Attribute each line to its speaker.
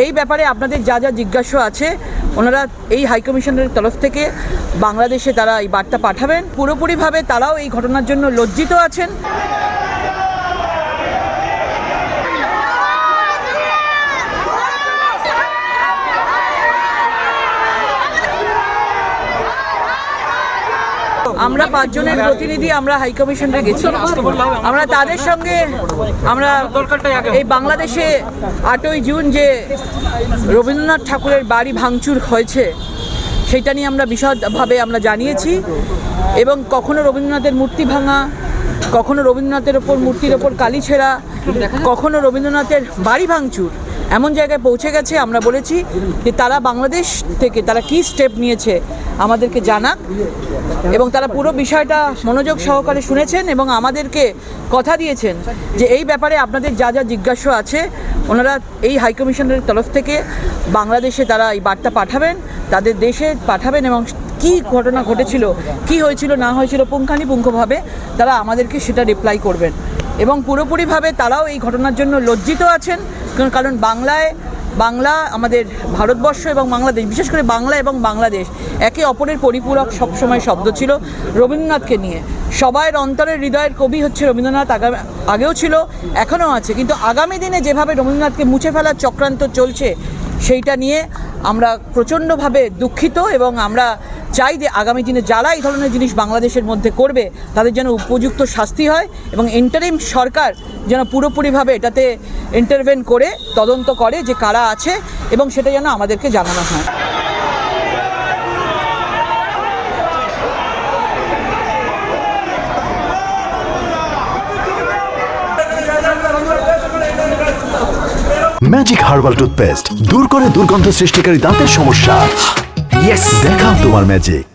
Speaker 1: এই ব্যাপারে আপনাদের যা যা জিজ্ঞাসা আছে ওনারা এই হাইকমিশনের তরফ থেকে বাংলাদেশে তারা এই বার্তা পাঠাবেন। পুরোপুরিভাবে তারাও এই ঘটনার জন্য লজ্জিত আছেন। আমরা 5 জনের প্রতিনিধি আমরা হাইকমিশনে গেছি। আমরা তাদের সঙ্গে আমরা এই বাংলাদেশে 8ই জুন যে রবীন্দ্রনাথ ঠাকুরের বাড়ি ভাঙচুর হয়েছে সেটা নিয়ে আমরা বিশদভাবে আমরা জানিয়েছি এবং কখনো রবীন্দ্রনাথের মূর্তি ভাঙা, কখনো রবীন্দ্রনাথের ওপর মূর্তির ওপর কালি ছেঁড়া, কখনো রবীন্দ্রনাথের বাড়ি ভাঙচুর এমন জায়গায় পৌঁছে গেছে। আমরা বলেছি যে তারা বাংলাদেশ থেকে তারা কী স্টেপ নিয়েছে আমাদেরকে জানাক এবং তারা পুরো বিষয়টা মনোযোগ সহকারে শুনেছেন এবং আমাদেরকে কথা দিয়েছেন যে এই ব্যাপারে আপনাদের যা যা জিজ্ঞাসা আছে ওনারা এই হাইকমিশনের তরফ থেকে বাংলাদেশে তারা এই বার্তা পাঠাবেন, তাদের দেশে পাঠাবেন এবং কী ঘটনা ঘটেছিল, কি হয়েছিল না হয়েছিল পুঙ্খানুপুঙ্খভাবে তারা আমাদেরকে সেটা রিপ্লাই করবেন এবং পুরোপুরিভাবে তারাও এই ঘটনার জন্য লজ্জিত আছেন। কারণ বাংলা আমাদের ভারতবর্ষ এবং বাংলাদেশ, বিশেষ করে বাংলা এবং বাংলাদেশ একে অপরের পরিপূরক সবসময় শব্দ ছিল। রবীন্দ্রনাথকে নিয়ে সবাই অন্তরের হৃদয়ের কবি হচ্ছে রবীন্দ্রনাথ, আগেও ছিল এখনও আছে, কিন্তু আগামী দিনে যেভাবে রবীন্দ্রনাথকে মুছে ফেলার চক্রান্ত চলছে সেইটা নিয়ে আমরা প্রচণ্ডভাবে দুঃখিত এবং আমরা চাই যে আগামী দিনে যারা এই ধরনের জিনিস বাংলাদেশের মধ্যে করবে তাদের যেন উপযুক্ত শাস্তি হয় এবং ইন্টারিম সরকার যেন পুরোপুরিভাবে এটাতে ইন্টারভেন করে তদন্ত করে যে কারা আছে এবং সেটা যেন আমাদেরকে জানানো হয়।
Speaker 2: ম্যাজিক হার্বাল টুথপেস্ট দূর করে দুর্গন্ধ সৃষ্টিকারী দাঁতের সমস্যা। ইয়েস, দেখাও তোমার ম্যাজিক।